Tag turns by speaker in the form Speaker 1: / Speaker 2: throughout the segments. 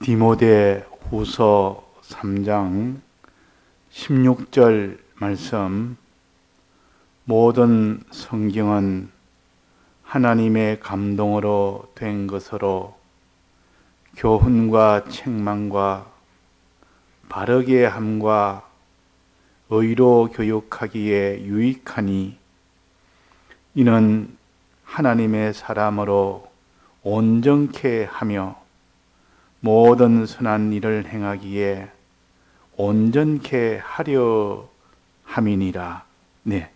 Speaker 1: 디모데 후서 3장 16절 말씀. 모든 성경은 하나님의 감동으로 된 것으로 교훈과 책망과 바르게 함과 의로 교육하기에 유익하니 이는 하나님의 사람으로 온전케 하며 모든 선한 일을 행하기에 온전케 하려 함이니라. 네.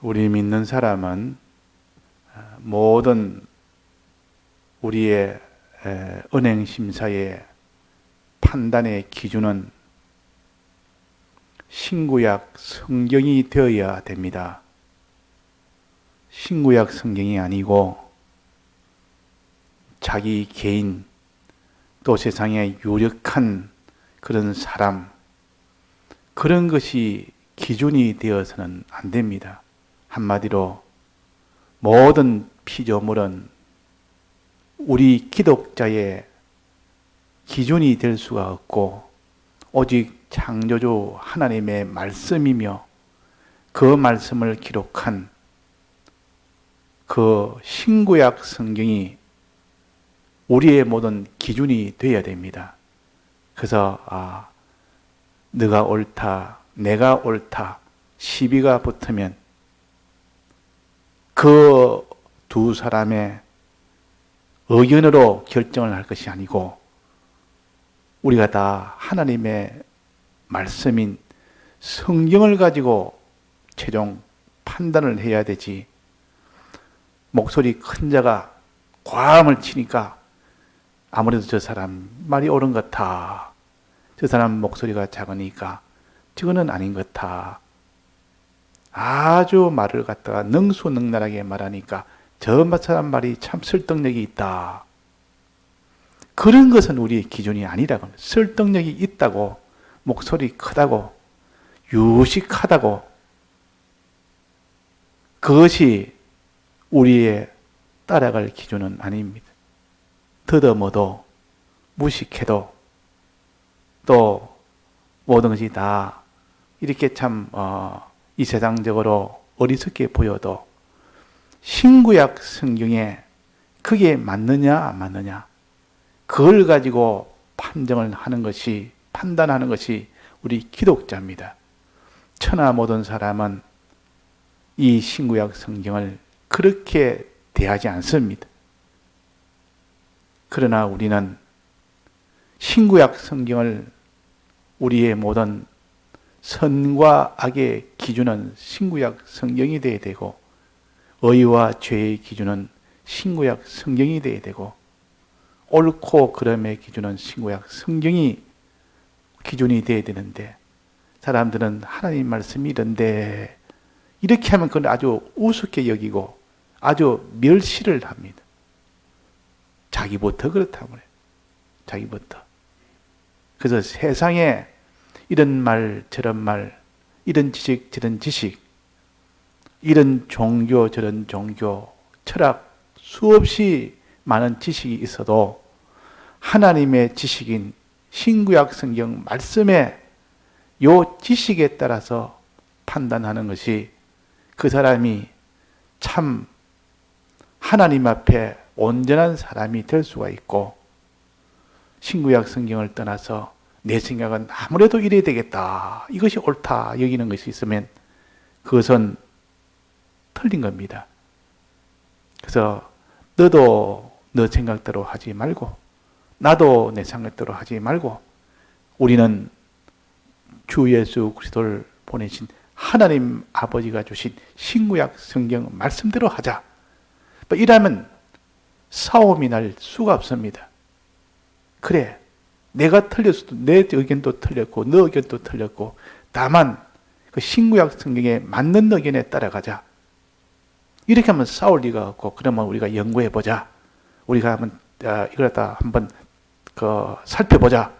Speaker 1: 우리 믿는 사람은 모든 우리의 은행 심사의 판단의 기준은 신구약 성경이 되어야 됩니다. 신구약 성경이 아니고 자기 개인 또 세상에 유력한 그런 사람, 그런 것이 기준이 되어서는 안 됩니다. 한마디로 모든 피조물은 우리 기독자의 기준이 될 수가 없고 오직 창조주 하나님의 말씀이며 그 말씀을 기록한 그 신구약 성경이 우리의 모든 기준이 되어야 됩니다. 그래서 너가 옳다, 내가 옳다, 시비가 붙으면 그 두 사람의 의견으로 결정을 할 것이 아니고 우리가 다 하나님의 말씀인 성경을 가지고 최종 판단을 해야 되지. 목소리 큰 자가 과음을 치니까 아무래도 저 사람 말이 옳은 것 같아. 저 사람 목소리가 작으니까 저거는 아닌 것 같아. 아주 말을 갖다가 능수능란하게 말하니까 저 사람 말이 참 설득력이 있다. 그런 것은 우리의 기준이 아니라고 합니다. 설득력이 있다고, 목소리 크다고, 유식하다고, 그것이 우리의 따라갈 기준은 아닙니다. 더듬어도 무식해도 또 모든 것이 다 이렇게 참 이 세상적으로 어리석게 보여도 신구약 성경에 그게 맞느냐 안 맞느냐, 그걸 가지고 판단하는 것이 우리 기독자입니다. 천하 모든 사람은 이 신구약 성경을 그렇게 대하지 않습니다. 그러나 우리는 신구약 성경을 우리의 모든 선과 악의 기준은 신구약 성경이 되어야 되고 의와 죄의 기준은 신구약 성경이 되어야 되고 옳고 그름의 기준은 신구약 성경이 기준이 되어야 되는데 사람들은 하나님 말씀이 이런데 이렇게 하면 그건 아주 우습게 여기고 아주 멸시를 합니다. 자기부터 그렇다고 그래요. 자기부터. 그래서 세상에 이런 말 저런 말, 이런 지식 저런 지식, 이런 종교 저런 종교, 철학 수없이 많은 지식이 있어도 하나님의 지식인 신구약 성경 말씀에 요 지식에 따라서 판단하는 것이 그 사람이 참 하나님 앞에 온전한 사람이 될 수가 있고, 신구약 성경을 떠나서 내 생각은 아무래도 이래야 되겠다, 이것이 옳다 여기는 것이 있으면 그것은 틀린 겁니다. 그래서 너도 너 생각대로 하지 말고 나도 내 생각대로 하지 말고 우리는 주 예수 그리스도를 보내신 하나님 아버지가 주신 신구약 성경 말씀대로 하자. 이러면 싸움이 날 수가 없습니다. 그래, 내가 틀렸어도 내 의견도 틀렸고 너 의견도 틀렸고 다만 그 신구약 성경에 맞는 의견에 따라가자. 이렇게 하면 싸울 리가 없고, 그러면 우리가 연구해보자. 우리가 한번 이걸 갖다 한번 살펴보자.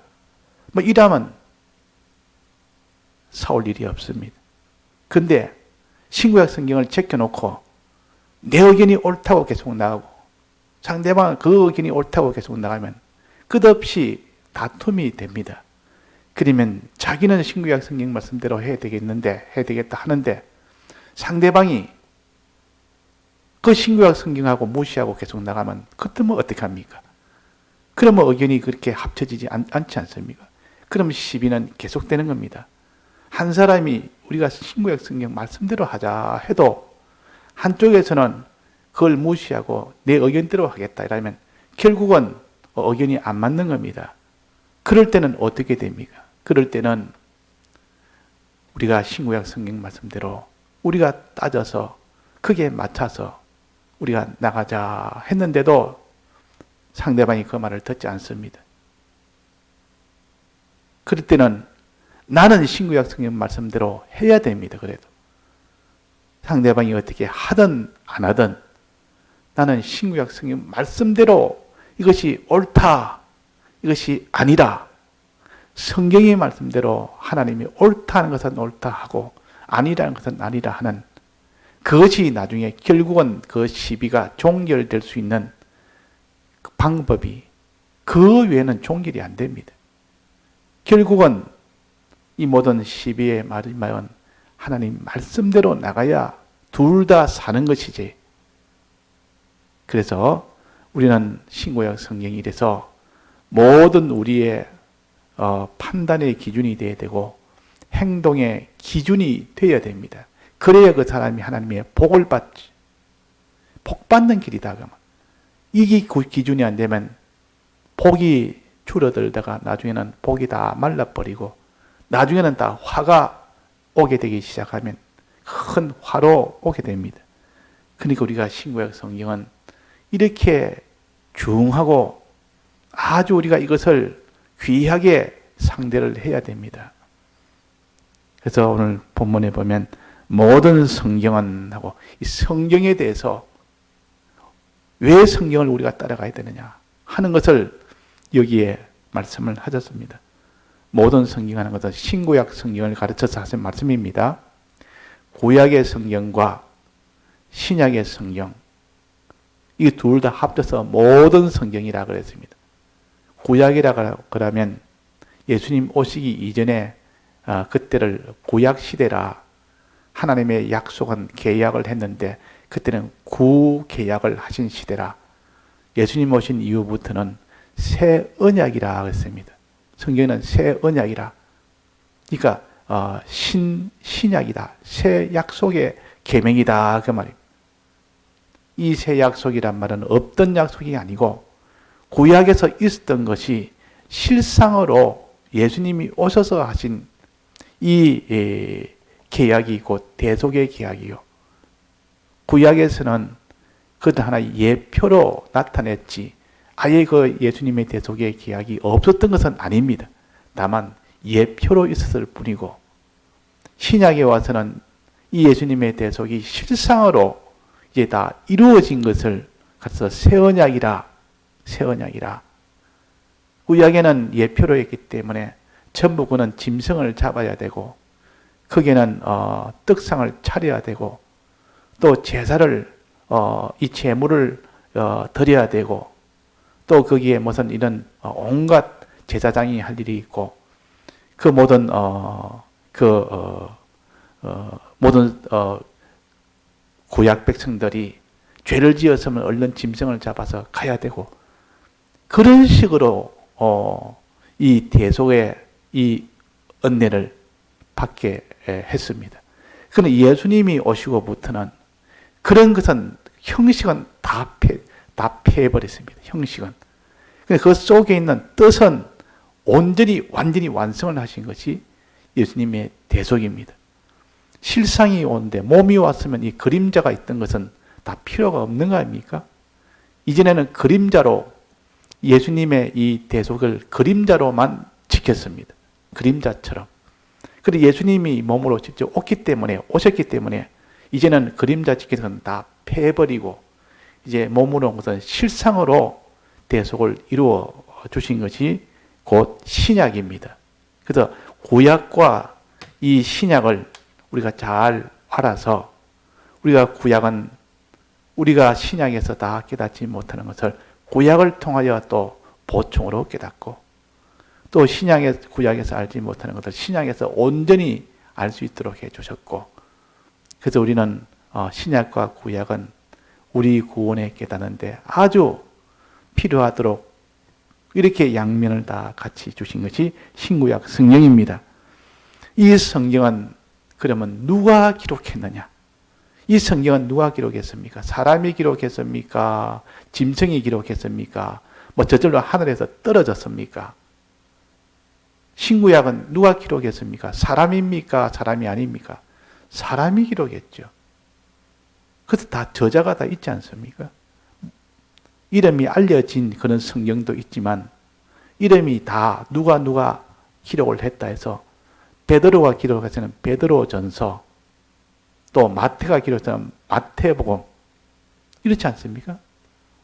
Speaker 1: 이러면 싸울 일이 없습니다. 근데 신구약 성경을 제껴놓고 내 의견이 옳다고 계속 나가고 상대방은 그 의견이 옳다고 계속 나가면 끝없이 다툼이 됩니다. 그러면 자기는 신구약 성경 말씀대로 해야 되겠는데, 해야 되겠다 하는데 상대방이 그 신구약 성경하고 무시하고 계속 나가면 그때면 어떻게 합니까? 그러면 의견이 그렇게 합쳐지지 않지 않습니까? 그럼 시비는 계속되는 겁니다. 한 사람이 우리가 신구약 성경 말씀대로 하자 해도 한쪽에서는 그걸 무시하고 내 의견대로 하겠다 이러면 결국은 의견이 안 맞는 겁니다. 그럴 때는 어떻게 됩니까? 그럴 때는 우리가 신구약 성경 말씀대로 우리가 따져서 그게 맞춰서 우리가 나가자 했는데도 상대방이 그 말을 듣지 않습니다. 그럴 때는 나는 신구약 성경 말씀대로 해야 됩니다. 그래도 상대방이 어떻게 하든 안 하든 나는 신구약 성경 말씀대로 이것이 옳다, 이것이 아니라 성경의 말씀대로 하나님이 옳다는 것은 옳다 하고 아니라는 것은 아니라 하는 그것이 나중에 결국은 그 시비가 종결될 수 있는 그 방법이 그 외에는 종결이 안 됩니다. 결국은 이 모든 시비의 마지막은 하나님 말씀대로 나가야 둘 다 사는 것이지. 그래서 우리는 신구약 성경이 이래서 모든 우리의 판단의 기준이 되어야 되고 행동의 기준이 되어야 됩니다. 그래야 그 사람이 하나님의 복을 받지. 복 받는 길이다. 그러면. 이게 그 기준이 안 되면 복이 줄어들다가 나중에는 복이 다 말라버리고 나중에는 다 화가 오게 되기 시작하면 큰 화로 오게 됩니다. 그러니까 우리가 신구약 성경은 이렇게 중하고 아주 우리가 이것을 귀하게 상대를 해야 됩니다. 그래서 오늘 본문에 보면 모든 성경은 하고 이 성경에 대해서 왜 성경을 우리가 따라가야 되느냐 하는 것을 여기에 말씀을 하셨습니다. 모든 성경 하는 것은 신구약 성경을 가르쳐서 하신 말씀입니다. 구약의 성경과 신약의 성경 이 둘 다 합쳐서 모든 성경이라 그랬습니다. 구약이라 그러면 예수님 오시기 이전에 그때를 구약 시대라 하나님의 약속한 계약을 했는데 그때는 구계약을 하신 시대라 예수님 오신 이후부터는 새 언약이라 했습니다. 성경은 새 언약이라 그러니까 신약이다. 새 약속의 계명이다 그 말입니다. 이 새 약속이란 말은 없던 약속이 아니고 구약에서 있었던 것이 실상으로 예수님이 오셔서 하신 이 계약이 곧 대속의 계약이요. 구약에서는 그것도 하나의 예표로 나타냈지 아예 그 예수님의 대속의 계약이 없었던 것은 아닙니다. 다만 예표로 있었을 뿐이고 신약에 와서는 이 예수님의 대속이 실상으로 이제 다 이루어진 것을 가서 새 언약이라 구약에는 예표로 했기 때문에 전부 그는 짐승을 잡아야 되고 거기에는 떡상을 차려야 되고 또 제사를 이 제물을 드려야 되고 또 거기에 무슨 이런 온갖 제사장이 할 일이 있고 그 모든 구약 백성들이 죄를 지었으면 얼른 짐승을 잡아서 가야 되고 그런 식으로 이 대속의 이 은혜를 받게 했습니다. 그런데 예수님이 오시고부터는 그런 것은 형식은 다 폐해버렸습니다. 형식은. 그 속에 있는 뜻은 온전히 완전히 완성을 하신 것이 예수님의 대속입니다. 실상이 오는데 몸이 왔으면 이 그림자가 있던 것은 다 필요가 없는 거 아닙니까? 이전에는 그림자로 예수님의 이 대속을 그림자로만 지켰습니다. 그림자처럼. 그리고 예수님이 몸으로 직접 오셨기 때문에 이제는 그림자 지키는 건 다 패버리고 이제 몸으로 온 것은 실상으로 대속을 이루어 주신 것이 곧 신약입니다. 그래서 구약과 이 신약을 우리가 잘 알아서 우리가 구약은 우리가 신약에서 다 깨닫지 못하는 것을 구약을 통하여 또 보충으로 깨닫고 또 구약에서 알지 못하는 것을 신약에서 온전히 알 수 있도록 해주셨고 그래서 우리는 신약과 구약은 우리 구원에 깨닫는데 아주 필요하도록 이렇게 양면을 다 같이 주신 것이 신구약 성경입니다. 이 성경은 그러면 누가 기록했느냐? 이 성경은 누가 기록했습니까? 사람이 기록했습니까? 짐승이 기록했습니까? 뭐 저절로 하늘에서 떨어졌습니까? 신구약은 누가 기록했습니까? 사람입니까? 사람이 아닙니까? 사람이 기록했죠. 그래서 다 저자가 다 있지 않습니까? 이름이 알려진 그런 성경도 있지만 이름이 다 누가 기록을 했다 해서 베드로가 기록해서는 베드로전서 또 마태가 기록해서는 마태복음 이렇지 않습니까?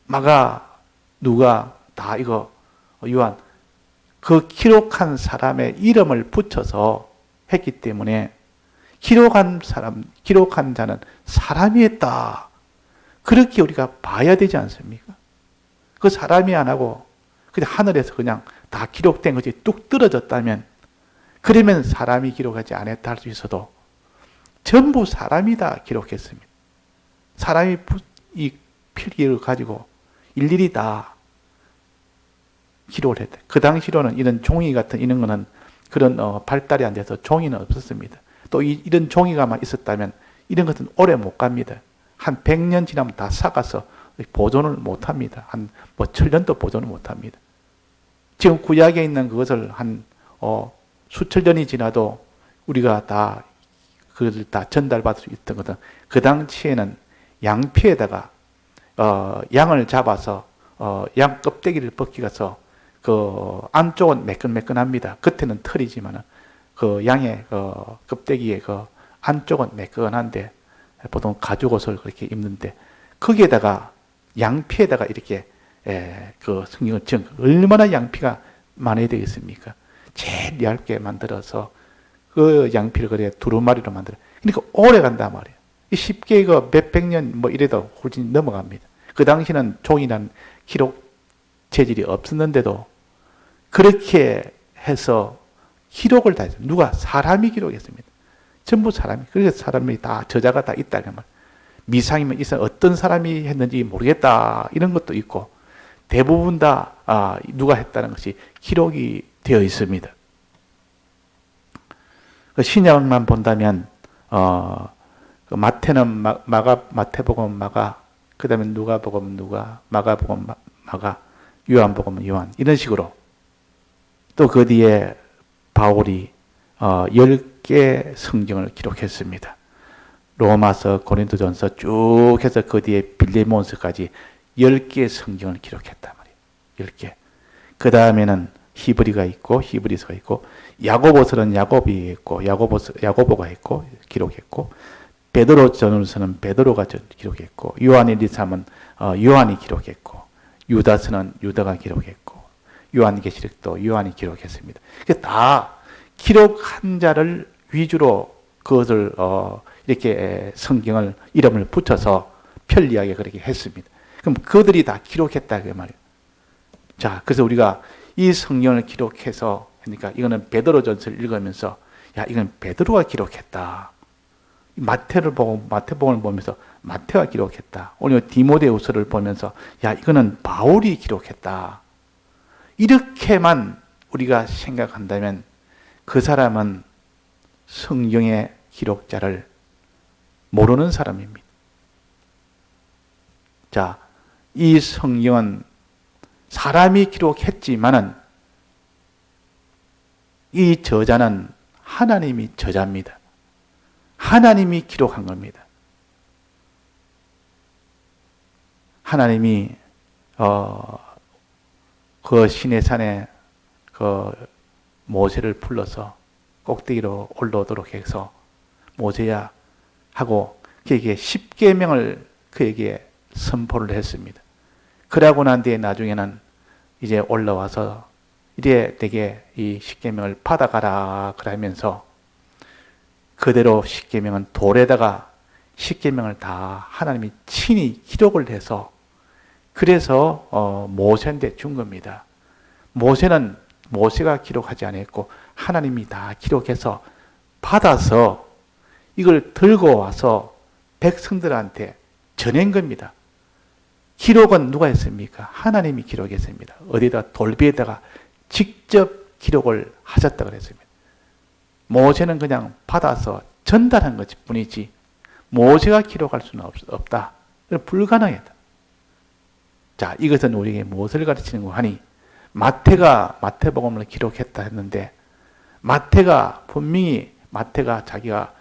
Speaker 1: 마가 누가 다 이거 요한 그 기록한 사람의 이름을 붙여서 했기 때문에 기록한 자는 사람이 했다. 그렇게 우리가 봐야 되지 않습니까? 그 사람이 안 하고 그냥 하늘에서 그냥 다 기록된 것이 뚝 떨어졌다면 그러면 사람이 기록하지 않았다 할 수 있어도 전부 사람이 다 기록했습니다. 사람이 이 필기를 가지고 일일이 다 기록을 했다. 그 당시로는 이런 종이 같은 이런 거는 그런 발달이 안 돼서 종이는 없었습니다. 또 이런 종이가만 있었다면 이런 것은 오래 못 갑니다. 한 100년 지나면 다 삭아서 보존을 못 합니다. 한 뭐 1000년도 보존을 못 합니다. 지금 구약에 있는 그것을 한 수천 년이 지나도 우리가 다 그것을 다 전달받을 수 있던 것은 그 당시에는 양피에다가 양을 잡아서 양 껍데기를 벗기가서 그 안쪽은 매끈매끈합니다. 겉에는 털이지만은 그 양의 껍데기의 그 안쪽은 매끈한데 보통 가죽옷을 그렇게 입는데 거기에다가 양피에다가 이렇게 그 성경을 얼마나 양피가 많아야 되겠습니까? 제일 얇게 만들어서 그 양피를 그래 두루마리로 만들어. 그러니까 오래 간단 말이에요. 쉽게 그 몇백 년 뭐 이래도 훌쩍 넘어갑니다. 그 당시는 종이란 기록 재질이 없었는데도 그렇게 해서 기록을 다 했어요. 누가? 사람이 기록했습니다. 전부 사람이. 그래서 사람이 다 저자가 다 있다. 미상이면 있어 어떤 사람이 했는지 모르겠다. 이런 것도 있고 대부분 다 누가 했다는 것이 기록이 되어 있습니다. 신약만 본다면 마태는 마태복음 마가, 그다음에 누가복음 누가, 마가복음 마가, 요한복음 요한 이런 식으로 또 그 뒤에 바울이 10개 성경을 기록했습니다. 로마서, 고린도전서 쭉 해서 그 뒤에 빌레몬서까지 10개의 성경을 기록했단 말이에요. 10개. 그 다음에는 히브리가 있고 히브리서가 있고 야고보서는 야고비 있고 야고보가 있고 기록했고 베드로전서는 베드로가 기록했고 요한일서는 요한이 기록했고 유다서는 유다가 기록했고 요한계시록도 요한이 기록했습니다. 다 기록한 자를 위주로 그것을 이렇게 성경을 이름을 붙여서 편리하게 그렇게 했습니다. 그럼 그들이 다 기록했다 그 말이에요. 자, 그래서 우리가 이 성경을 기록해서 그러니까 이거는 베드로전서를 읽으면서 야 이건 베드로가 기록했다. 마태복음을 보면서 마태가 기록했다. 오늘 디모데후서를 보면서 야 이거는 바울이 기록했다. 이렇게만 우리가 생각한다면 그 사람은 성경의 기록자를 모르는 사람입니다. 자, 이 성경은 사람이 기록했지만은 이 저자는 하나님이 저자입니다. 하나님이 기록한 겁니다. 하나님이 그 시내산에 그 모세를 불러서 꼭대기로 올라오도록 해서 모세야 하고 그에게 10계명을 그에게 선포를 했습니다. 그러고 난 뒤에 나중에는 이제 올라와서 이제 내게 이 10계명을 받아가라 그러면서 그대로 십계명은 돌에다가 십계명을 다 하나님이 친히 기록을 해서 그래서 모세한테 준 겁니다. 모세가 기록하지 않았고 하나님이 다 기록해서 받아서 이걸 들고 와서 백성들한테 전한 겁니다. 기록은 누가 했습니까? 하나님이 기록했습니다. 어디다 돌비에다가 직접 기록을 하셨다 그랬습니다. 모세는 그냥 받아서 전달한 것 뿐이지 모세가 기록할 수는 없다. 불가능했다. 자, 이것은 우리에게 무엇을 가르치는가 하니 마태가 마태복음을 기록했다 했는데 마태가 분명히 자기가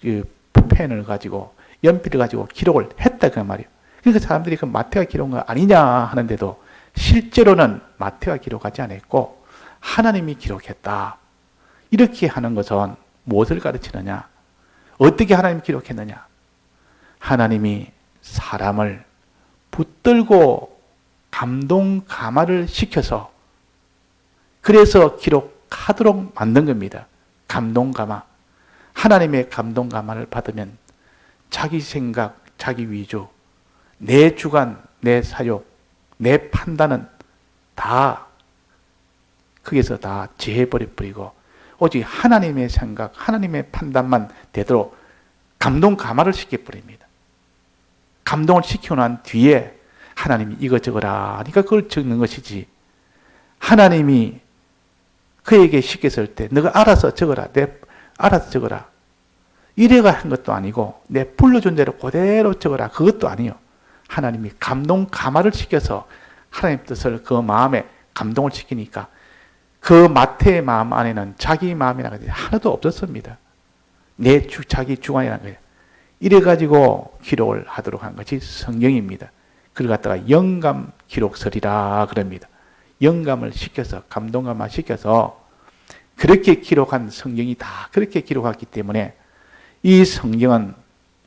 Speaker 1: 그 펜을 가지고 연필을 가지고 기록을 했다 그 말이에요. 그러니까 사람들이 그 마태가 기록한 거 아니냐 하는데도 실제로는 마태가 기록하지 않았고 하나님이 기록했다. 이렇게 하는 것은 무엇을 가르치느냐? 어떻게 하나님이 기록했느냐? 하나님이 사람을 붙들고 감동 감화를 시켜서 그래서 기록하도록 만든 겁니다. 감동 감화. 하나님의 감동 감화를 받으면 자기 생각, 자기 위주, 내 주관, 내 사욕, 내 판단은 다 거기서 다 제해버려 버리고 오직 하나님의 생각, 하나님의 판단만 되도록 감동 감화를 시켜버립니다. 감동을 시키고 난 뒤에 하나님이 이거 적어라 하니까 그걸 적는 것이지 하나님이 그에게 시켰을 때 너가 알아서 적어라. 알아서 적어라. 이래가 한 것도 아니고 내 불러준 대로 그대로 적어라. 그것도 아니요. 하나님이 감동 감화를 시켜서 하나님 뜻을 그 마음에 감동을 시키니까 그 마태의 마음 안에는 자기 마음이라는 것이 하나도 없었습니다. 자기 주관이라는 거예요. 이래가지고 기록을 하도록 한 것이 성경입니다. 그걸 갖다가 영감 기록설이라 그럽니다. 영감을 시켜서 감동감화 시켜서 그렇게 기록한 성경이 다 그렇게 기록했기 때문에 이 성경은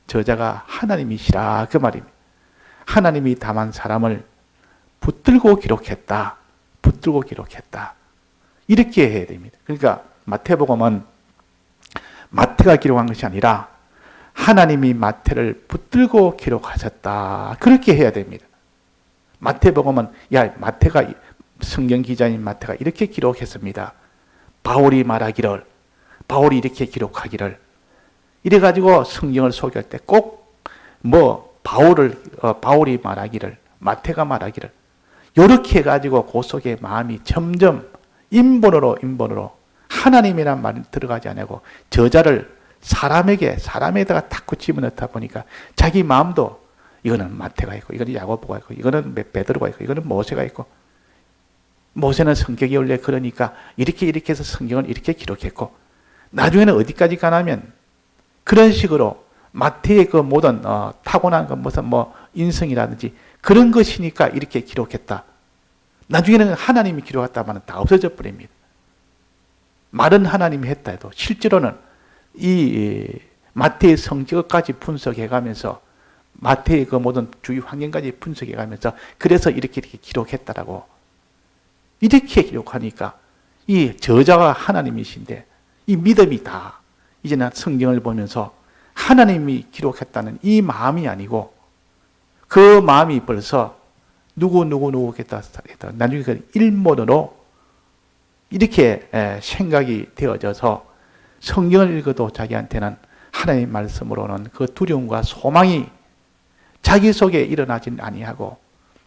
Speaker 1: 저자가 하나님이시라 그 말입니다. 하나님이 다만 사람을 붙들고 기록했다. 붙들고 기록했다. 이렇게 해야 됩니다. 그러니까 마태복음은 마태가 기록한 것이 아니라 하나님이 마태를 붙들고 기록하셨다. 그렇게 해야 됩니다. 마태복음은 마태가 성경 기자인 마태가 이렇게 기록했습니다. 바울이 말하기를 바울이 이렇게 기록하기를 이래가지고 성경을 소개할 때 꼭 바울이 말하기를 마태가 말하기를 이렇게 해가지고 그 속에 마음이 점점 인본으로 하나님이란 말이 들어가지 않고 저자를 사람에다가 탁 집어넣다 보니까 자기 마음도 이거는 마태가 있고 이거는 야고보가 있고 이거는 베드로가 있고 이거는 모세가 있고 모세는 성격이 원래 그러니까 이렇게 해서 성경을 이렇게 기록했고 나중에는 어디까지 가냐면 그런 식으로 마태의 그 모든 타고난 그 무슨 인성이라든지 그런 것이니까 이렇게 기록했다. 나중에는 하나님이 기록했다면 다 없어져 버립니다. 말은 하나님이 했다 해도 실제로는 이 마태의 성격까지 분석해가면서 마태의 그 모든 주위 환경까지 분석해가면서 그래서 이렇게 기록했다라고 이렇게 기록하니까 이 저자가 하나님이신데 이 믿음이 다 이제는 성경을 보면서 하나님이 기록했다는 이 마음이 아니고 그 마음이 벌써 누구겠다 나중에 그 일본어로 이렇게 생각이 되어져서 성경을 읽어도 자기한테는 하나님의 말씀으로는 그 두려움과 소망이 자기 속에 일어나진 아니하고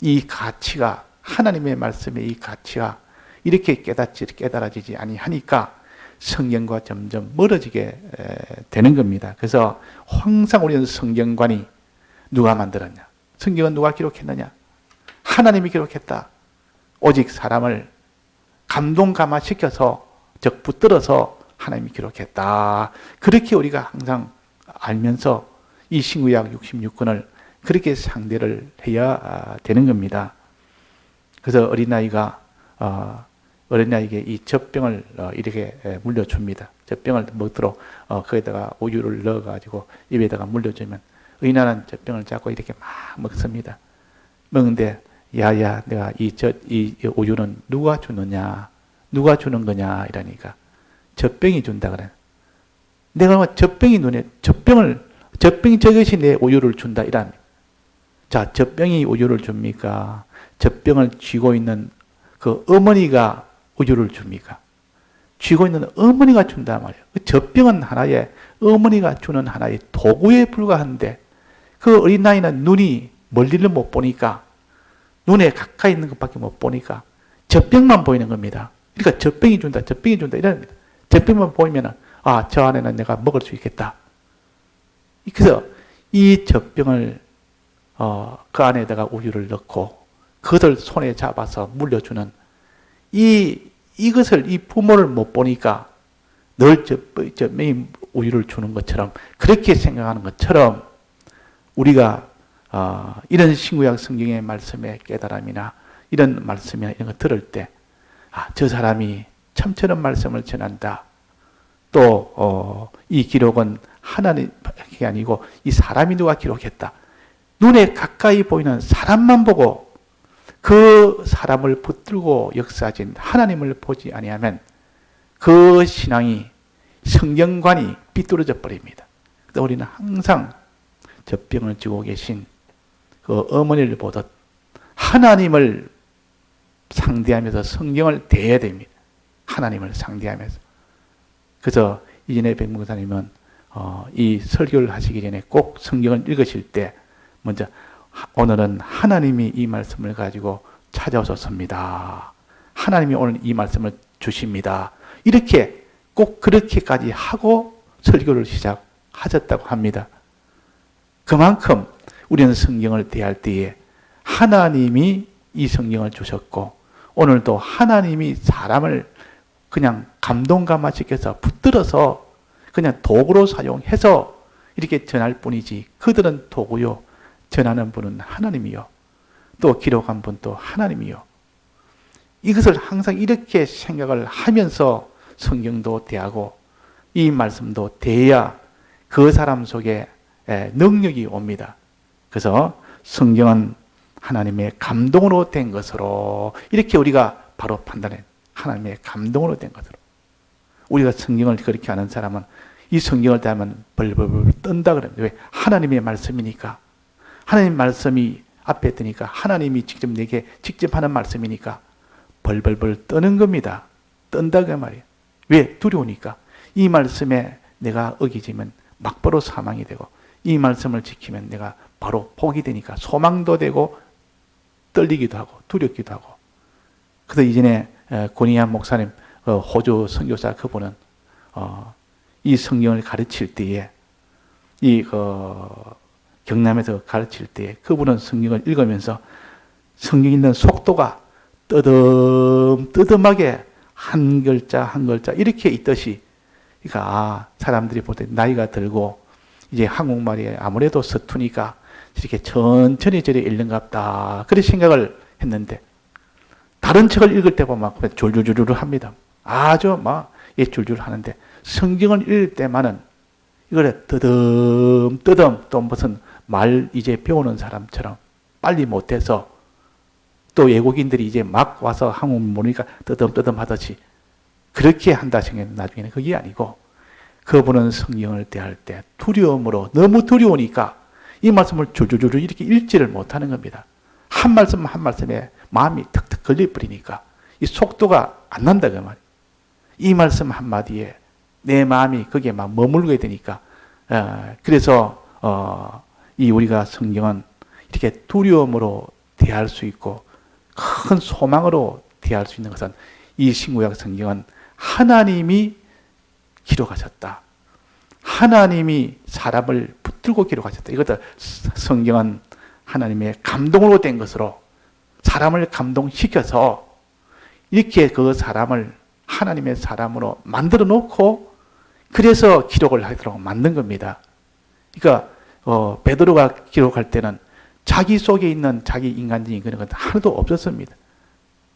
Speaker 1: 이 가치가 하나님의 말씀의 이 가치가 이렇게 깨달아지지 아니하니까 성경과 점점 멀어지게 되는 겁니다. 그래서 항상 우리는 성경관이 누가 만들었냐? 성경은 누가 기록했느냐? 하나님이 기록했다. 오직 사람을 감동 감화시켜서 즉 붙들어서 하나님이 기록했다. 그렇게 우리가 항상 알면서 이 신구약 66권을 그렇게 상대를 해야 되는 겁니다. 그래서 어린아이에게 이 젖병을 이렇게 물려줍니다. 젖병을 먹도록 거기다가 우유를 넣어가지고 입에다가 물려주면 어린아이는 젖병을 잡고 이렇게 막 먹습니다. 먹는데 내가 이 우유는 누가 주느냐? 누가 주는 거냐? 이러니까 젖병이 준다 그래. 내가 젖병이 저것이 내 우유를 준다. 이란. 자, 젖병이 우유를 줍니까? 젖병을 쥐고 있는 그 어머니가 우유를 줍니까? 쥐고 있는 어머니가 준단 말이에요. 그 젖병은 하나의 어머니가 주는 하나의 도구에 불과한데 그 어린아이는 눈이 멀리를 못 보니까 눈에 가까이 있는 것밖에 못 보니까 젖병만 보이는 겁니다. 그러니까 젖병이 준다 이런 겁니다. 젖병만 보이면 아, 저 안에는 내가 먹을 수 있겠다. 그래서 이 젖병을 그 안에다가 우유를 넣고 그것을 손에 잡아서 물려주는 이것을 이 부모를 못 보니까 늘 젖병이 우유를 주는 것처럼 그렇게 생각하는 것처럼 우리가 이런 신구약 성경의 말씀의 깨달음이나 이런 말씀이나 이런 거 들을 때 저 사람이 참 저런 말씀을 전한다. 또 이 기록은 하나님이 아니고 이 사람이 누가 기록했다. 눈에 가까이 보이는 사람만 보고 그 사람을 붙들고 역사하신 하나님을 보지 아니하면 그 신앙이 성경관이 삐뚤어져 버립니다. 그래서 우리는 항상 젖병을 쥐고 계신 그 어머니를 보듯 하나님을 상대하면서 성경을 대해야 됩니다. 하나님을 상대하면서. 그래서 이전에 백목사님은 이 설교를 하시기 전에 꼭 성경을 읽으실 때 먼저 오늘은 하나님이 이 말씀을 가지고 찾아오셨습니다. 하나님이 오늘 이 말씀을 주십니다. 이렇게 꼭 그렇게까지 하고 설교를 시작하셨다고 합니다. 그만큼 우리는 성경을 대할 때에 하나님이 이 성경을 주셨고 오늘도 하나님이 사람을 그냥 감동감화시켜서 붙들어서 그냥 도구로 사용해서 이렇게 전할 뿐이지 그들은 도구요 전하는 분은 하나님이요 또 기록한 분도 하나님이요. 이것을 항상 이렇게 생각을 하면서 성경도 대하고 이 말씀도 대해야 그 사람 속에 능력이 옵니다. 그래서 성경은 하나님의 감동으로 된 것으로 이렇게 우리가 바로 판단해. 하나님의 감동으로 된 것으로. 우리가 성경을 그렇게 하는 사람은 이 성경을 대하면 벌벌벌 떤다 그럽니다. 왜? 하나님의 말씀이니까. 하나님 말씀이 앞에 뜨니까 하나님이 직접 내게 직접 하는 말씀이니까 벌벌벌 떠는 겁니다. 떤다 그 말이에요. 왜? 두려우니까. 이 말씀에 내가 어기지면 막바로 사망이 되고 이 말씀을 지키면 내가 바로 복이 되니까 소망도 되고 떨리기도 하고 두렵기도 하고. 그래서 이전에 고니한 목사님 호주 선교사 그분은 이 성경을 가르칠 때에 이 경남에서 가르칠 때에 그분은 성경을 읽으면서 성경 읽는 속도가 뜨듬하게 한 글자 한 글자 이렇게 있듯이 그러니까 사람들이 볼 때 나이가 들고 이제 한국말이 아무래도 서투니까 이렇게 천천히 저리 읽는갑다 그런 생각을 했는데 다른 책을 읽을 때 보면 줄줄줄줄 합니다. 아주 막 줄줄 하는데 성경을 읽을 때만은 이걸 뜨듬 또 무슨 말 이제 배우는 사람처럼 빨리 못해서 또 외국인들이 이제 막 와서 한국 모르니까 뜨듬 하듯이 그렇게 한다 생각했는데 나중에는 그게 아니고 그분은 성경을 대할 때 두려움으로 너무 두려우니까 이 말씀을 줄줄줄 이렇게 읽지를 못하는 겁니다. 한 말씀 한 말씀에 마음이 턱턱 걸려버리니까 이 속도가 안 난다 그 말이에요. 이 말씀 한마디에 내 마음이 거기에 막 머물게 되니까 그래서 이 우리가 성경은 이렇게 두려움으로 대할 수 있고 큰 소망으로 대할 수 있는 것은 이 신구약 성경은 하나님이 기록하셨다. 하나님이 사람을 붙들고 기록하셨다. 이것도 성경은 하나님의 감동으로 된 것으로 사람을 감동시켜서 이렇게 그 사람을 하나님의 사람으로 만들어 놓고 그래서 기록을 하도록 만든 겁니다. 그러니까 베드로가 기록할 때는 자기 속에 있는 자기 인간적인 그런 건 하나도 없었습니다.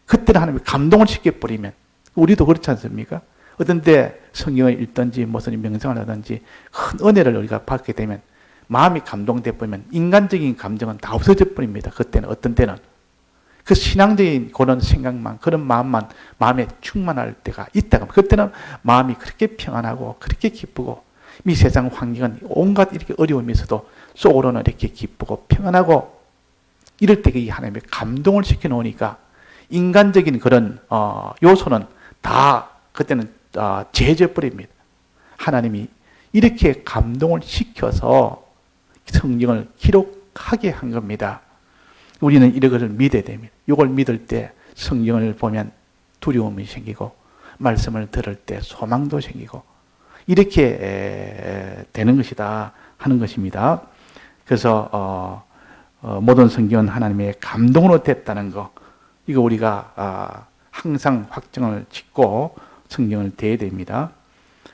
Speaker 1: 그때는 하나님이 감동을 시켜버리면 우리도 그렇지 않습니까? 어떤 때 성경을 읽든지 무슨 명상을 하든지 큰 은혜를 우리가 받게 되면 마음이 감동돼 버리면 인간적인 감정은 다 없어져 버립니다. 그때는 어떤 때는 그 신앙적인 그런 생각만 그런 마음만 마음에 충만할 때가 있다가 그때는 마음이 그렇게 평안하고 그렇게 기쁘고 이 세상 환경은 온갖 이렇게 어려움이 있어도 속으로는 이렇게 기쁘고 평안하고 이럴 때 이 하나님의 감동을 시켜놓으니까 인간적인 그런 요소는 다 그때는 제져버립니다. 하나님이 이렇게 감동을 시켜서 성경을 기록하게 한 겁니다. 우리는 이것을 믿어야 됩니다. 이걸 믿을 때 성경을 보면 두려움이 생기고 말씀을 들을 때 소망도 생기고 이렇게 되는 것이다 하는 것입니다. 그래서 모든 성경은 하나님의 감동으로 됐다는 거, 이거 우리가 항상 확정을 짓고 성경을 대해야 됩니다.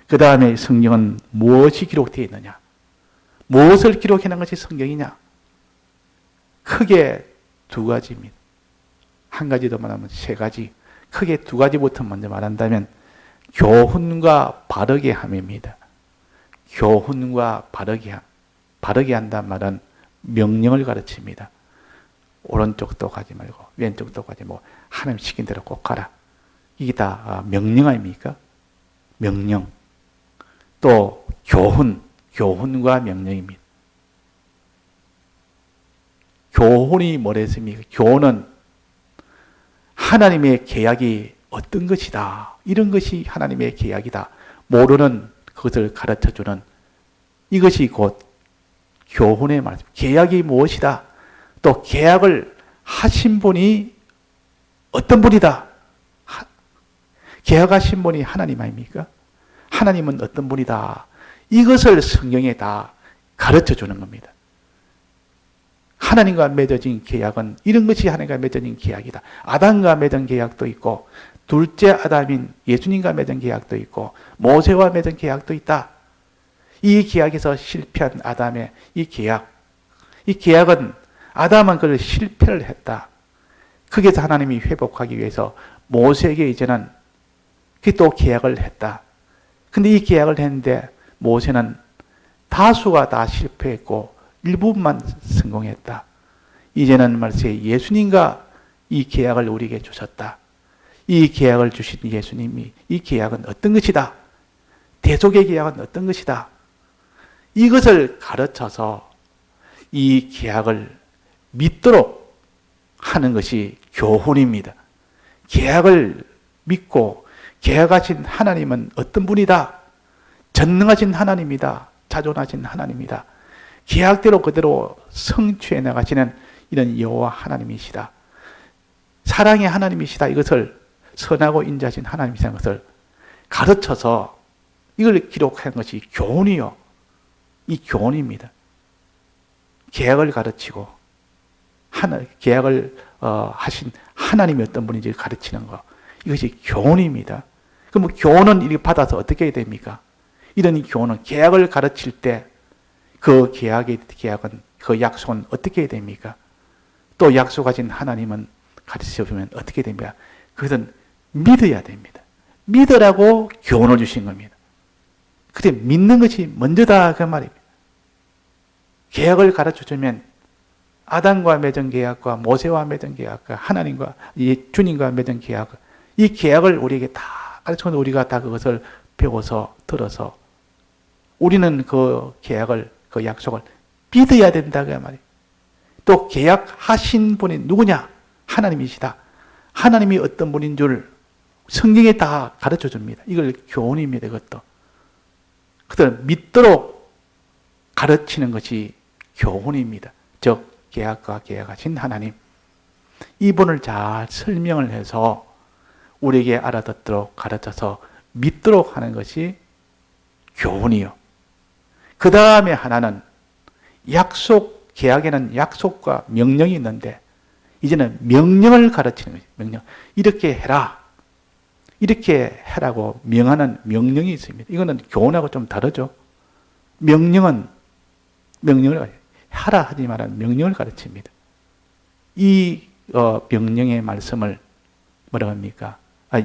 Speaker 1: 그 다음에 성경은 무엇이 기록되어 있느냐? 무엇을 기록해놓은 것이 성경이냐? 크게 두 가지입니다. 한 가지 더 말하면 세 가지. 크게 두 가지부터 먼저 말한다면 교훈과 바르게 함입니다. 교훈과 바르게 함. 바르게 한다는 말은 명령을 가르칩니다. 오른쪽도 가지 말고 왼쪽도 가지 말고 하나님 시킨 대로 꼭 가라. 이게 다 명령 아닙니까? 명령. 또 교훈, 교훈과 명령입니다. 교훈이 뭐랬습니까? 교훈은 하나님의 계약이 어떤 것이다. 이런 것이 하나님의 계약이다. 모르는 그것을 가르쳐주는 이것이 곧 교훈의 말씀. 계약이 무엇이다. 또 계약을 하신 분이 어떤 분이다. 계약하신 분이 하나님 아닙니까? 하나님은 어떤 분이다. 이것을 성경에 다 가르쳐 주는 겁니다. 하나님과 맺어진 계약은 이런 것이 하나님과 맺어진 계약이다. 아담과 맺은 계약도 있고 둘째 아담인 예수님과 맺은 계약도 있고 모세와 맺은 계약도 있다. 이 계약에서 실패한 아담의 이 계약은 아담은 그걸 실패를 했다. 거기에서 하나님이 회복하기 위해서 모세에게 이제는 또 계약을 했다. 근데 이 계약을 했는데 모세는 다수가 다 실패했고 일부분만 성공했다. 이제는 말세 예수님과 이 계약을 우리에게 주셨다. 이 계약을 주신 예수님이 이 계약은 어떤 것이다. 대속의 계약은 어떤 것이다. 이것을 가르쳐서 이 계약을 믿도록 하는 것이 교훈입니다. 계약을 믿고 계약하신 하나님은 어떤 분이다. 전능하신 하나님이다. 자존하신 하나님이다. 계약대로 그대로 성취해 나가시는 이런 여호와 하나님이시다. 사랑의 하나님이시다. 이것을 선하고 인자하신 하나님이시다는 것을 가르쳐서 이걸 기록한 것이 교훈이요. 이 교훈입니다. 계약을 가르치고 계약을 하신 하나님이 어떤 분인지 가르치는 것. 이것이 교훈입니다. 그럼 교훈은 이렇게 받아서 어떻게 해야 됩니까? 이런 교훈은 계약을 가르칠 때 그 계약은 그 약속은 어떻게 해야 됩니까? 또 약속하신 하나님은 가르쳐 주면 어떻게 됩니까? 그것은 믿어야 됩니다. 믿으라고 교훈을 주신 겁니다. 그때 믿는 것이 먼저다 그 말입니다. 계약을 가르쳐 주면 아담과 맺은 계약과 모세와 맺은 계약과 하나님과 주님과 맺은 계약, 이 계약을 우리에게 다 가르쳐서 우리가 다 그것을 배워서 들어서 우리는 그 계약을 그 약속을 믿어야 된다 그 말이에요. 또 계약하신 분이 누구냐? 하나님이시다. 하나님이 어떤 분인 줄 성경에 다 가르쳐 줍니다. 이걸 교훈입니다. 이것도. 그들 믿도록 가르치는 것이 교훈입니다. 즉 계약과 계약하신 하나님. 이분을 잘 설명을 해서 우리에게 알아듣도록 가르쳐서 믿도록 하는 것이 교훈이요. 그 다음에 하나는 계약에는 약속과 명령이 있는데 이제는 명령을 가르치는 거죠. 명령. 이렇게 해라. 이렇게 해라고 명하는 명령이 있습니다. 이거는 교훈하고 좀 다르죠. 명령을 하라 하지 말라는 명령을 가르칩니다. 이 명령의 말씀을 뭐라고 합니까?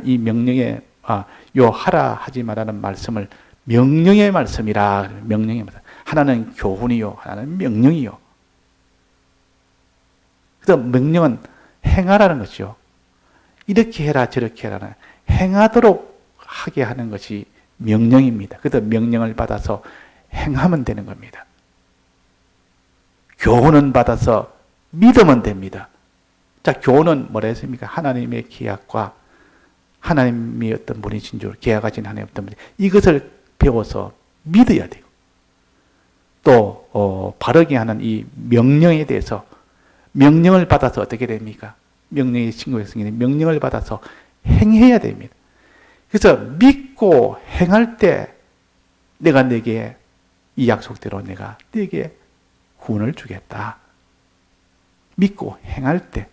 Speaker 1: 이 명령의 요 하라 하지 말라는 말씀을 명령의 말씀이라. 명령의 말씀. 하나는 교훈이요, 하나는 명령이요. 그래서 명령은 행하라는 것이죠. 이렇게 해라, 저렇게 해라. 행하도록 하게 하는 것이 명령입니다. 그래서 명령을 받아서 행하면 되는 겁니다. 교훈은 받아서 믿으면 됩니다. 자, 교훈은 뭐라 했습니까? 하나님의 계약과 하나님이 어떤 분이신 줄, 계약하신 하나님 어떤 분이 이것을 배워서 믿어야 돼요. 또 바르게 하는 이 명령에 대해서 명령을 받아서 어떻게 됩니까? 명령의 신고의 승인이 명령을 받아서 행해야 됩니다. 그래서 믿고 행할 때 내가 내게 이 약속대로 내가 내게 구원을 주겠다. 믿고 행할 때.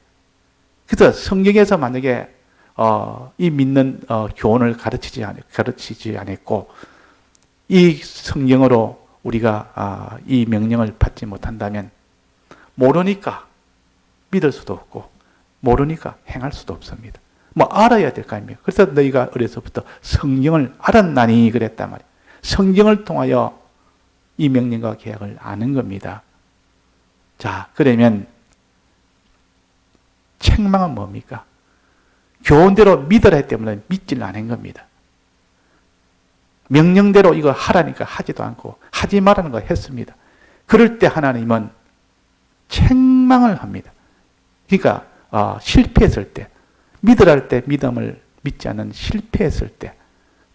Speaker 1: 그래서 성경에서 만약에 이 믿는 교훈을 가르치지 않았고 이 성경으로 우리가 이 명령을 받지 못한다면 모르니까 믿을 수도 없고 모르니까 행할 수도 없습니다. 뭐 알아야 될 거 아닙니까? 그래서 너희가 어려서부터 성경을 알았나니 그랬단 말이에요. 성경을 통하여 이 명령과 계약을 아는 겁니다. 자, 그러면 책망은 뭡니까? 교훈대로 믿으라 했기 때문에 믿지는 않은 겁니다. 명령대로 이거 하라니까 하지도 않고 하지 말라는 거 했습니다. 그럴 때 하나님은 책망을 합니다. 그러니까 실패했을 때, 믿으라 할 때 믿음을 믿지 않는 실패했을 때,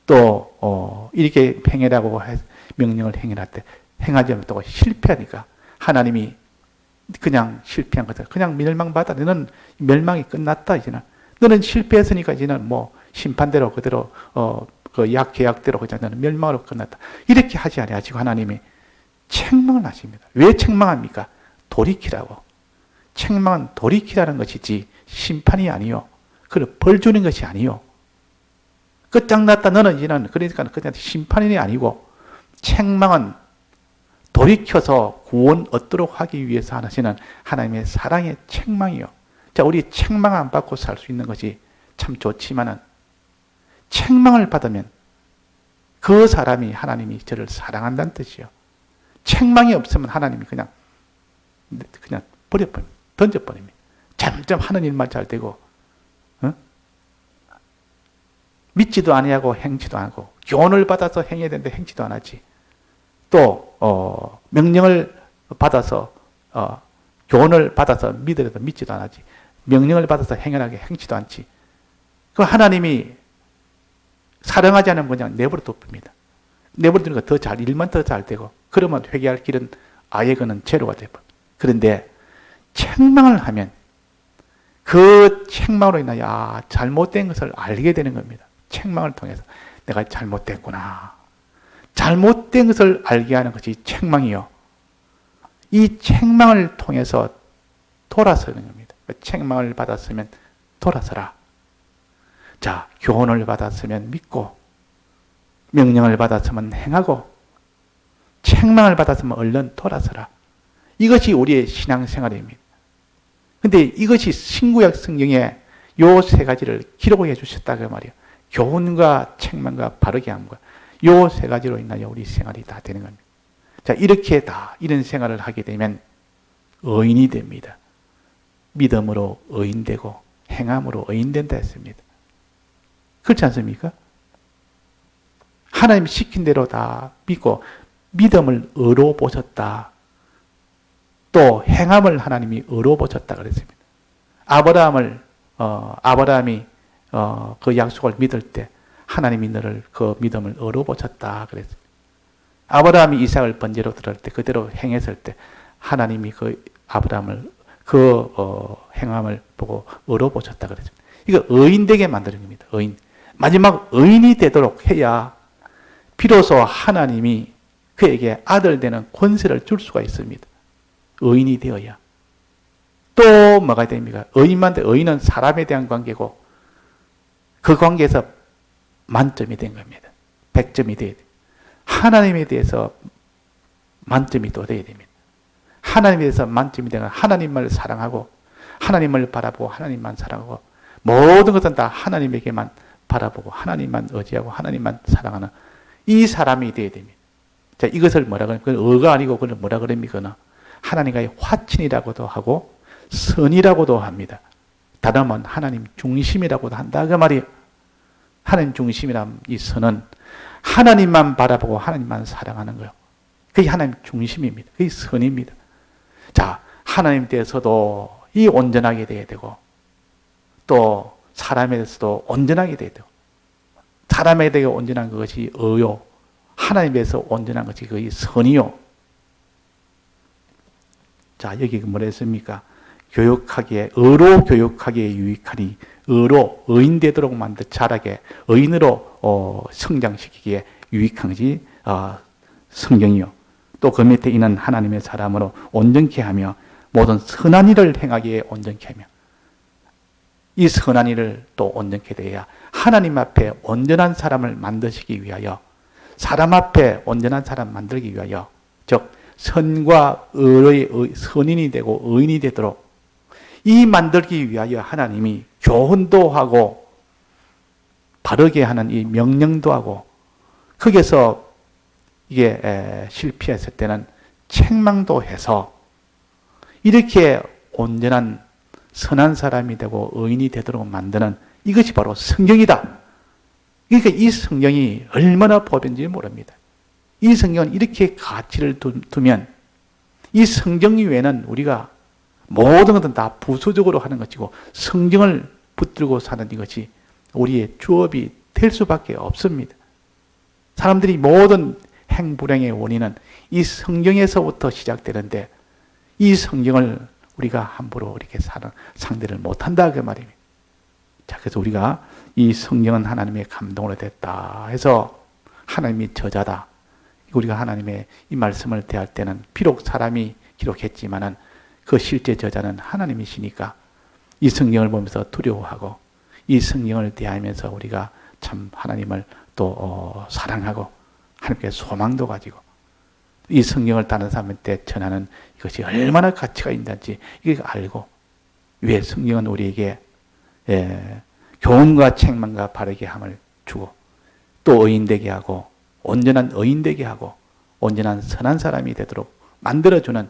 Speaker 1: 또 이렇게 행해라고 명령을 행해라 할 때 행하지 못하고 실패하니까 하나님이 그냥 실패한 거다. 그냥 멸망받아. 너는 멸망이 끝났다. 이제는 너는 실패했으니까 이제는 뭐 심판대로 그대로 그 계약대로 그냥 너는 멸망으로 끝났다. 이렇게 하지 아니하시고 하나님이 책망을 하십니다. 왜 책망합니까? 돌이키라고. 책망은 돌이키라는 것이지 심판이 아니요. 그걸 벌 주는 것이 아니요. 끝장났다. 너는 이제는 그러니까 그냥 심판이 아니고 책망은 돌이켜서 구원 얻도록 하기 위해서 하시는 하나님의 사랑의 책망이요. 자, 우리 책망 안 받고 살 수 있는 것이 참 좋지만은 책망을 받으면 그 사람이 하나님이 저를 사랑한다는 뜻이요. 책망이 없으면 하나님이 그냥 버려버립니다. 던져버립니다. 점점 하는 일만 잘 되고 믿지도 아니하고 행지도 않고 교훈을 받아서 행해야 되는데 행지도 안 하지. 또 명령을 받아서 교훈을 받아서 믿으려도 믿지도 안 하지. 명령을 받아서 행하게 행지도 않지. 그 하나님이 사랑하지 않으면 그냥 내버려 둡니다. 내버려 두니까 더 잘, 일만 더 잘 되고, 그러면 회개할 길은 아예 그는 제로가 되버려. 그런데 책망을 하면 그 책망으로 인하여 잘못된 것을 알게 되는 겁니다. 책망을 통해서 내가 잘못됐구나. 잘못된 것을 알게 하는 것이 책망이요. 이 책망을 통해서 돌아서는 겁니다. 책망을 받았으면 돌아서라. 자, 교훈을 받았으면 믿고, 명령을 받았으면 행하고, 책망을 받았으면 얼른 돌아서라. 이것이 우리의 신앙생활입니다. 근데 이것이 신구약 성경에 요 세 가지를 기록해 주셨다고 말이에요. 교훈과 책망과 바르게 함과 요 세 가지로 인하여 우리 생활이 다 되는 겁니다. 자, 이렇게 다 이런 생활을 하게 되면 의인이 됩니다. 믿음으로 의인되고 행함으로 의인된다 했습니다. 그렇지 않습니까? 하나님 시킨 대로 다 믿고 믿음을 의로 보셨다. 또 행함을 하나님이 의로 보셨다 그랬습니다. 아브라함이 그 약속을 믿을 때 하나님이 너를 그 믿음을 의로 보셨다 그랬습니다. 아브라함이 이삭을 번제로 드릴 때 그대로 행했을 때 하나님이 그 아브라함을 그 행함을 보고 의로 보셨다 그랬습니다. 이거 의인되게 만드는 겁니다. 의인. 마지막 의인이 되도록 해야 비로소 하나님이 그에게 아들 되는 권세를 줄 수가 있습니다. 의인이 되어야. 또 뭐가 됩니까? 의인은 사람에 대한 관계고 그 관계에서 만점이 된 겁니다. 100점이 돼야 돼요. 하나님에 대해서 만점이 또 돼야 됩니다. 하나님에 대해서 만점이 되는 하나님을 사랑하고 하나님을 바라보고 하나님만 사랑하고 모든 것은 다 하나님에게만 바라보고 하나님만 의지하고 하나님만 사랑하는 이 사람이 돼야 됩니다. 자, 이것을 뭐라 그럽니까? 그건 의가 아니고 그걸 뭐라 그럽니까? 하나님과의 화친이라고도 하고 선이라고도 합니다. 다른 말은 하나님 중심이라고도 한다 그 말이에요. 하나님 중심이란 이 선은 하나님만 바라보고 하나님만 사랑하는 거예요. 그게 하나님 중심입니다. 그게 선입니다. 자, 하나님 대해서도 이 온전하게 돼야 되고, 또 사람에 대해서도 온전하게 돼야 되고, 사람에 대해 온전한 것이 의요, 하나님에 대해서 온전한 것이 거의 선이요. 자, 여기 뭐라 했습니까? 교육하기에, 의로 교육하기에 유익하니, 의로, 의인 되도록 자라게, 의인으로 성장시키기에 유익한 것이 성경이요. 또 그 밑에 이는 하나님의 사람으로 온전케 하며 모든 선한 일을 행하기에 온전케 하며, 이 선한 일을 또 온전케 되어야 하나님 앞에 온전한 사람을 만드시기 위하여, 사람 앞에 온전한 사람 만들기 위하여, 즉 선과 의의 선인이 되고 의인이 되도록 이 만들기 위하여 하나님이 교훈도 하고 바르게 하는 이 명령도 하고, 거기에서 이게 실패했을 때는 책망도 해서 이렇게 온전한 선한 사람이 되고 의인이 되도록 만드는 이것이 바로 성경이다. 그러니까 이 성경이 얼마나 복인지 모릅니다. 이 성경은 이렇게 가치를 두면 이 성경 이외에는 우리가 모든 것은 다 부수적으로 하는 것이고 성경을 붙들고 사는 이것이 우리의 주업이 될 수밖에 없습니다. 사람들이 모든 행불행의 원인은 이 성경에서부터 시작되는데 이 성경을 우리가 함부로 이렇게 상대를 못한다 그 말입니다. 자, 그래서 우리가 이 성경은 하나님의 감동으로 됐다 해서 하나님이 저자다. 우리가 하나님의 이 말씀을 대할 때는 비록 사람이 기록했지만은 그 실제 저자는 하나님이시니까 이 성경을 보면서 두려워하고 이 성경을 대하면서 우리가 참 하나님을 또 사랑하고 하나님께 소망도 가지고 이 성경을 다른 사람한테 전하는 이것이 얼마나 가치가 있는지 이걸 알고, 왜 성경은 우리에게 교훈과 책망과 바르게 함을 주고 또 의인되게 하고 온전한 의인되게 하고 온전한 선한 사람이 되도록 만들어주는,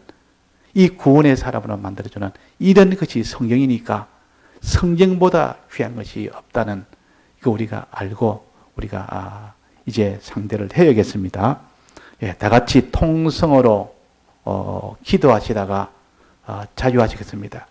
Speaker 1: 이 구원의 사람으로 만들어주는 이런 것이 성경이니까 성경보다 귀한 것이 없다는 이거 우리가 알고 우리가 이제 상대를 해야겠습니다. 예, 다 같이 통성어로 기도하시다가 자유하시겠습니다.